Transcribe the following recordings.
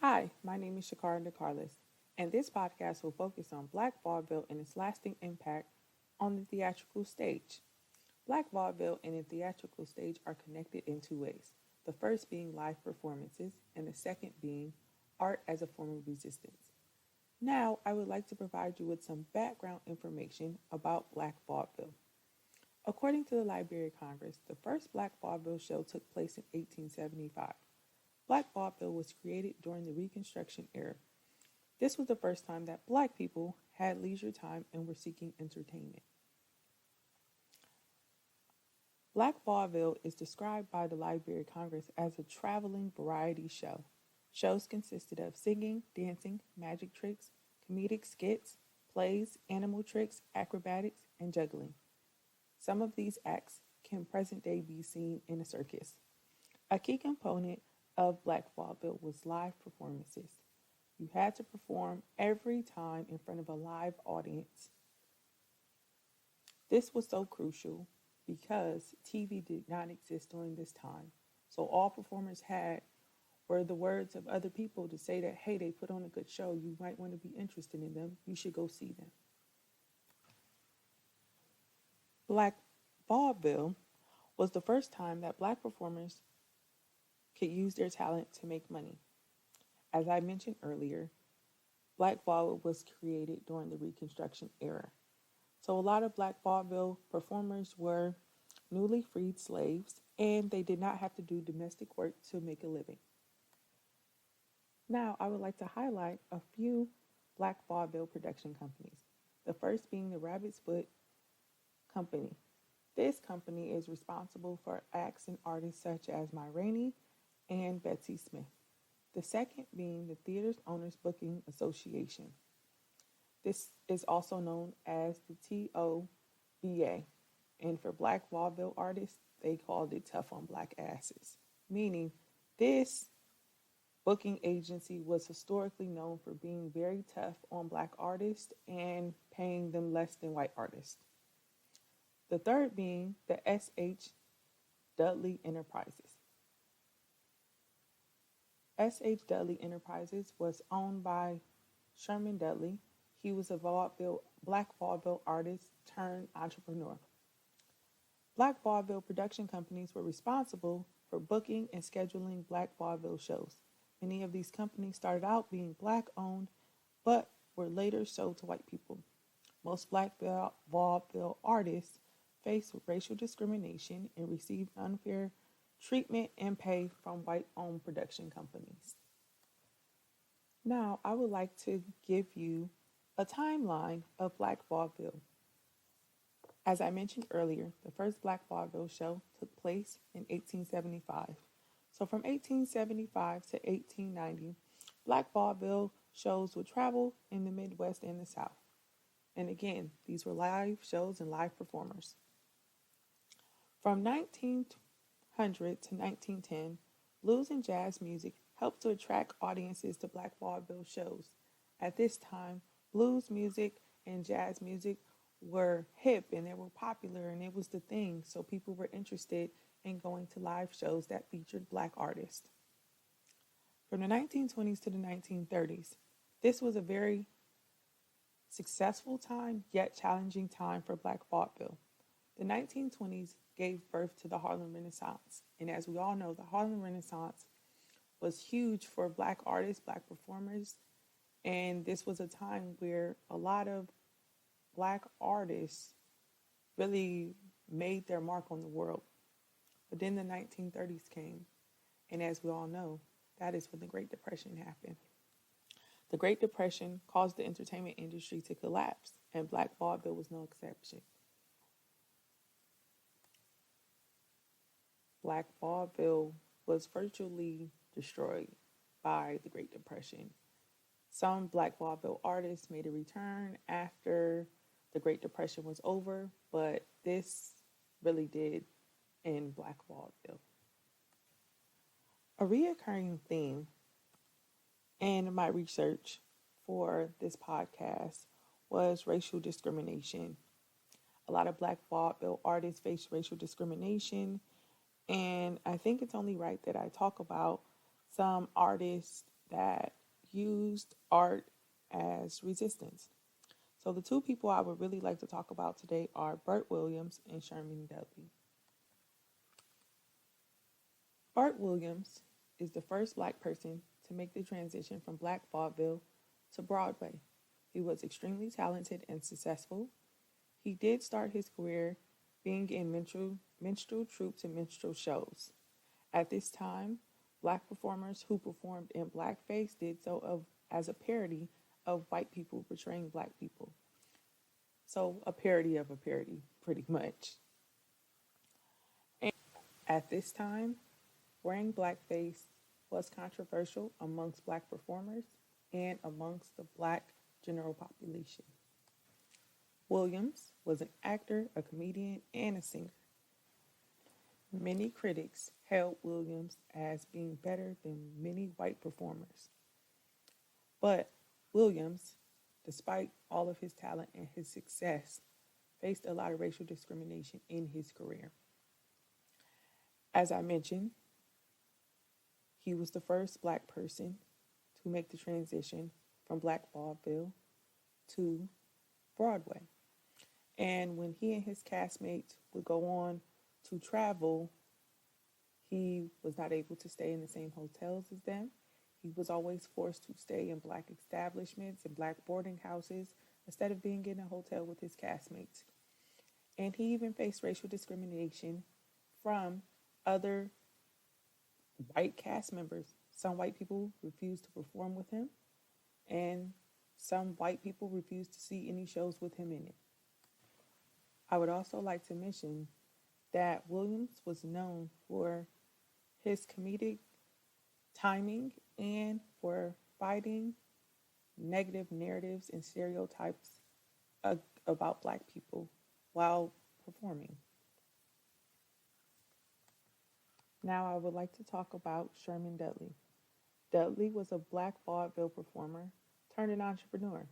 Hi, my name is Shakara DeCarlis, and this podcast will focus on Black Vaudeville and its lasting impact on the theatrical stage. Black Vaudeville and the theatrical stage are connected in two ways, the first being live performances, and the second being art as a form of resistance. Now, I would like to provide you with some background information about Black Vaudeville. According to the Library of Congress, the first Black Vaudeville show took place in 1875. Black vaudeville was created during the Reconstruction era. This was the first time that Black people had leisure time and were seeking entertainment. Black vaudeville is described by the Library of Congress as a traveling variety show. Shows consisted of singing, dancing, magic tricks, comedic skits, plays, animal tricks, acrobatics, and juggling. Some of these acts can present day be seen in a circus. A key component of Black Vaudeville was live performances. You had to perform every time in front of a live audience. This was so crucial because TV did not exist during this time. So all performers had were the words of other people to say that, hey, they put on a good show. You might want to be interested in them. You should go see them. Black Vaudeville was the first time that Black performers could use their talent to make money. As I mentioned earlier, Black Vaudeville was created during the Reconstruction era. So a lot of Black Vaudeville performers were newly freed slaves, and they did not have to do domestic work to make a living. Now, I would like to highlight a few Black Vaudeville production companies. The first being the Rabbit's Foot Company. This company is responsible for acts and artists such as Ma Rainey and Betsy Smith. The second being the Theater's Owners Booking Association. This is also known as the TOBA. And for Black Vaudeville artists, they called it Tough on Black Asses, meaning this booking agency was historically known for being very tough on Black artists and paying them less than white artists. The third being the S.H. Dudley Enterprises. S.H. Dudley Enterprises was owned by Sherman Dudley. He was a Black vaudeville artist turned entrepreneur. Black vaudeville production companies were responsible for booking and scheduling Black vaudeville shows. Many of these companies started out being Black owned, but were later sold to white people. Most Black vaudeville artists faced racial discrimination and received unfair treatment and pay from white-owned production companies. Now, I would like to give you a timeline of Black Vaudeville. As I mentioned earlier, the first Black Vaudeville show took place in 1875. So from 1875 to 1890, Black Vaudeville shows would travel in the Midwest and the South. And again, these were live shows and live performers. From 1900 to 1910, blues and jazz music helped to attract audiences to Black vaudeville shows. At this time, blues music and jazz music were hip and they were popular and it was the thing, so people were interested in going to live shows that featured Black artists. From the 1920s to the 1930s, this was a very successful time, yet challenging time for Black vaudeville. The 1920s gave birth to the Harlem Renaissance. And as we all know, the Harlem Renaissance was huge for Black artists, Black performers. And this was a time where a lot of Black artists really made their mark on the world. But then the 1930s came. And as we all know, that is when the Great Depression happened. The Great Depression caused the entertainment industry to collapse, and Black vaudeville was no exception. Black vaudeville was virtually destroyed by the Great Depression. Some Black vaudeville artists made a return after the Great Depression was over, but this really did end Black vaudeville. A reoccurring theme in my research for this podcast was racial discrimination. A lot of Black vaudeville artists face racial discrimination, and I think it's only right that I talk about some artists that used art as resistance. So the two people I would really like to talk about today are Burt Williams and Sherman Dudley. Burt Williams is the first black person to make the transition from Black Vaudeville to Broadway. He was extremely talented and successful. He did start his career being in minstrel troops and minstrel shows. At this time, black performers who performed in blackface did so as a parody of white people portraying black people. So, a parody of a parody, pretty much. And at this time, wearing blackface was controversial amongst black performers and amongst the black general population. Williams was an actor, a comedian, and a singer. Many critics held Williams as being better than many white performers. But Williams, despite all of his talent and his success, faced a lot of racial discrimination in his career. As I mentioned, he was the first black person to make the transition from Black Vaudeville to Broadway. And when he and his castmates would go on to travel, he was not able to stay in the same hotels as them. He was always forced to stay in black establishments and black boarding houses instead of being in a hotel with his castmates. And he even faced racial discrimination from other white cast members. Some white people refused to perform with him, and some white people refused to see any shows with him in it. I would also like to mention that Williams was known for his comedic timing and for fighting negative narratives and stereotypes about black people while performing. Now I would like to talk about Sherman Dudley. Dudley was a black vaudeville performer turned an entrepreneur.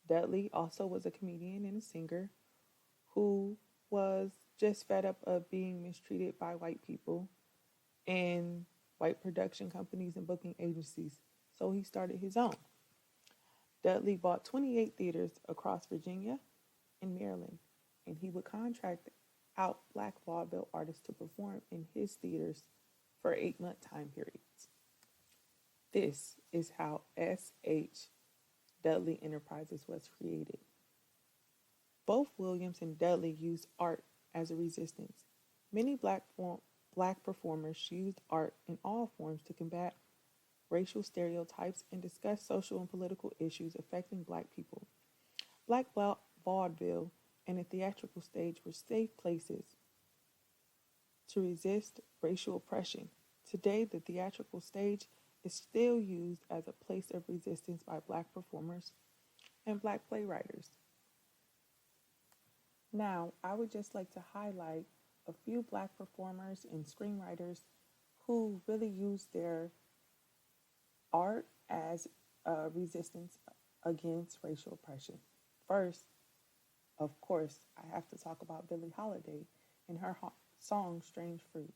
Dudley also was a comedian and a singer who was just fed up of being mistreated by white people and white production companies and booking agencies, so he started his own. Dudley bought 28 theaters across Virginia and Maryland, and he would contract out black vaudeville artists to perform in his theaters for 8-month time periods. This is how S.H. Dudley Enterprises was created. Both Williams and Dudley used art as a resistance. Many black performers used art in all forms to combat racial stereotypes and discuss social and political issues affecting black people. Black vaudeville and the theatrical stage were safe places to resist racial oppression. Today, the theatrical stage is still used as a place of resistance by black performers and black playwrights. Now, I would just like to highlight a few black performers and screenwriters who really used their art as a resistance against racial oppression. First, of course, I have to talk about Billie Holiday and her song Strange Fruit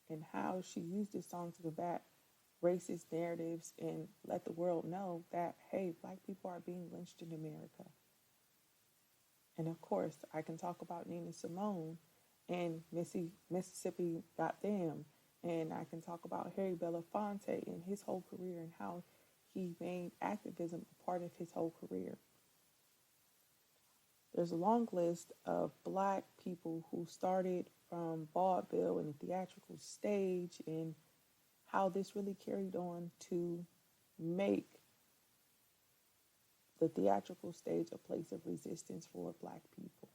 and how she used this song to combat racist narratives and let the world know that, hey, black people are being lynched in America. And of course, I can talk about Nina Simone and Mississippi Goddam, and I can talk about Harry Belafonte and his whole career and how he made activism a part of his whole career. There's a long list of black people who started from vaudeville and the theatrical stage and how this really carried on to make the theatrical stage a place of resistance for black people.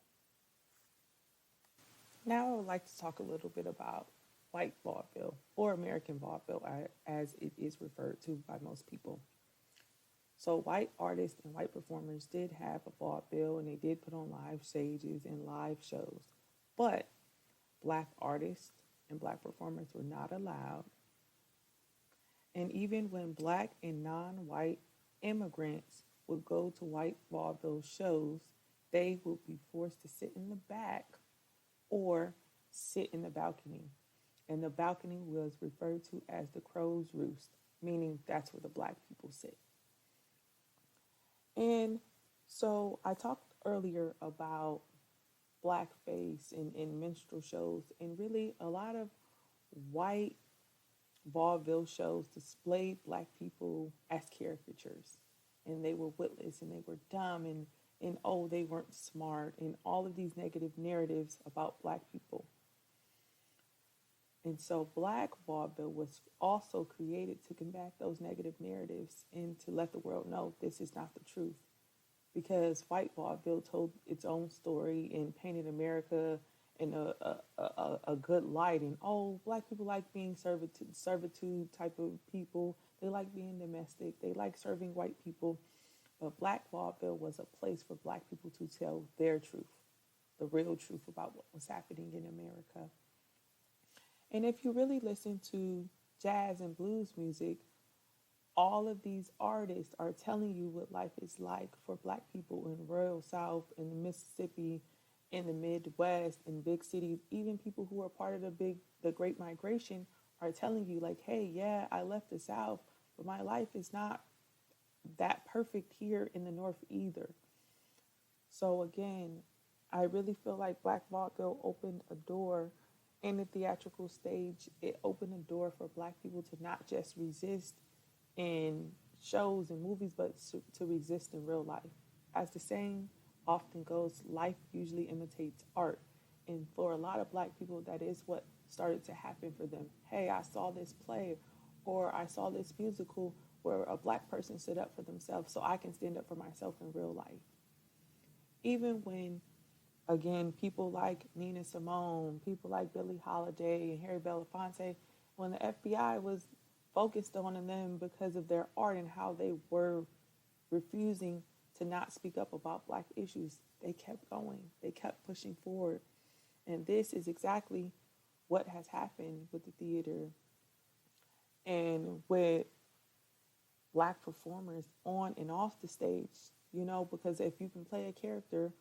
Now I would like to talk a little bit about white vaudeville, or American vaudeville as it is referred to by most people. So white artists and white performers did have a vaudeville and they did put on live stages and live shows. But black artists and black performers were not allowed. And even when black and non-white immigrants would go to white vaudeville shows, they would be forced to sit in the back or sit in the balcony. And the balcony was referred to as the crow's roost, meaning that's where the black people sit. And so I talked earlier about blackface and minstrel shows, and really a lot of white vaudeville shows displayed black people as caricatures, and they were witless and they were dumb and oh, they weren't smart, and all of these negative narratives about black people. And so Black Vaudeville was also created to combat those negative narratives and to let the world know this is not the truth. Because white vaudeville told its own story and painted America in a good light. And oh, black people like being servitude type of people. They like being domestic. They like serving white people. But Black Vaudeville was a place for black people to tell their truth, the real truth about what was happening in America. And if you really listen to jazz and blues music, all of these artists are telling you what life is like for black people in the Royal South, in the Mississippi, in the Midwest, in big cities. Even people who are part of the Great Migration are telling you like, hey, yeah, I left the South, but my life is not that perfect here in the North either. So again, I really feel like Black Vaudeville opened a door in the theatrical stage. It opened a door for black people to not just resist in shows and movies, but to resist in real life. As the saying often goes, life usually imitates art. And for a lot of black people, that is what started to happen for them. Hey, I saw this play or I saw this musical where a black person stood up for themselves, so I can stand up for myself in real life. Even when, again, people like Nina Simone, people like Billie Holiday and Harry Belafonte, when the FBI was focused on them because of their art and how they were refusing to not speak up about black issues, they kept going. They kept pushing forward. And this is exactly what has happened with the theater and with black performers on and off the stage, because if you can play a character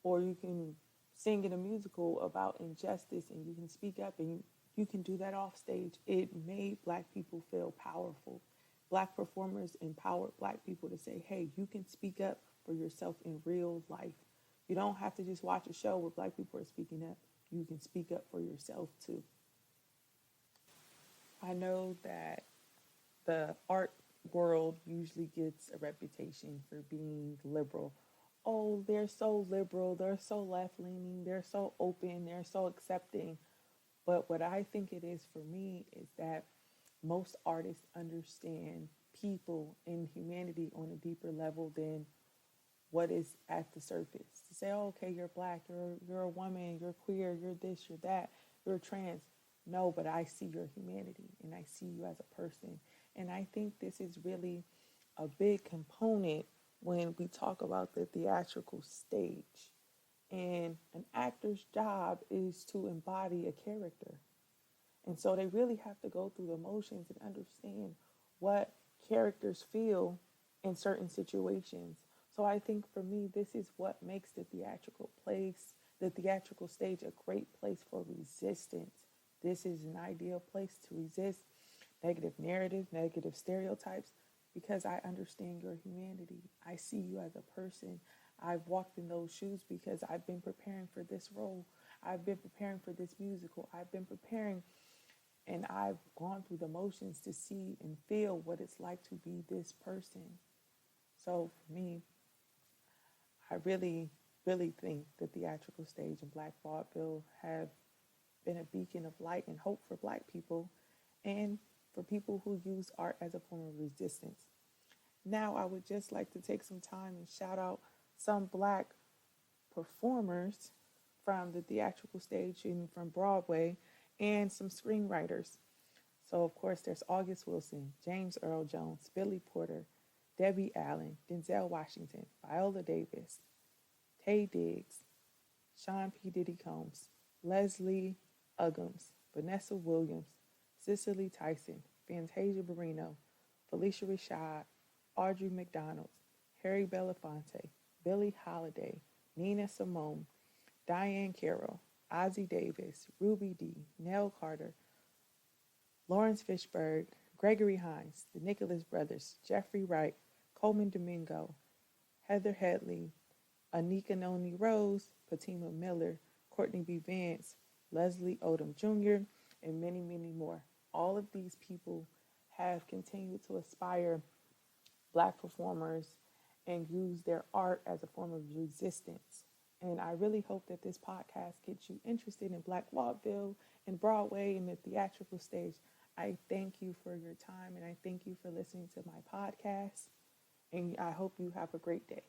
or you can sing in a musical about injustice and you can speak up and you can do that off stage, it made black people feel powerful. Black performers empowered black people to say, hey, you can speak up for yourself in real life. You don't have to just watch a show where black people are speaking up. You can speak up for yourself too. I know that the art world usually gets a reputation for being liberal. Oh, they're so liberal, they're so left leaning, they're so open, they're so accepting. But what I think it is for me is that most artists understand people and humanity on a deeper level than what is at the surface. To say, oh, okay, you're black, you're a woman, you're queer, you're this, you're that, you're trans. No, but I see your humanity and I see you as a person. And I think this is really a big component when we talk about the theatrical stage. And an actor's job is to embody a character. And so they really have to go through the motions and understand what characters feel in certain situations. So I think for me, this is what makes the theatrical stage a great place for resistance. This is an ideal place to resist negative narratives, negative stereotypes, because I understand your humanity. I see you as a person. I've walked in those shoes because I've been preparing for this role. I've been preparing for this musical. I've been preparing and I've gone through the motions to see and feel what it's like to be this person. So for me, I really, really think the theatrical stage and Black Vaudeville have been a beacon of light and hope for black people and for people who use art as a form of resistance. Now, I would just like to take some time and shout out some black performers from the theatrical stage and from Broadway and some screenwriters. So, of course, there's August Wilson, James Earl Jones, Billy Porter, Debbie Allen, Denzel Washington, Viola Davis, Taye Diggs, Sean P. Diddy Combs, Leslie Uggams, Vanessa Williams, Cicely Tyson, Fantasia Barrino, Felicia Rashad, Audrey McDonald, Harry Belafonte, Billie Holiday, Nina Simone, Diane Carroll, Ozzie Davis, Ruby Dee, Nell Carter, Lawrence Fishburne, Gregory Hines, the Nicholas brothers, Jeffrey Wright, Coleman Domingo, Heather Headley, Anika Noni Rose, Fatima Miller, Courtney B. Vance, Leslie Odom Jr., and many, many more. All of these people have continued to inspire Black performers and use their art as a form of resistance. And I really hope that this podcast gets you interested in Black Vaudeville and Broadway and the theatrical stage. I thank you for your time and I thank you for listening to my podcast. And I hope you have a great day.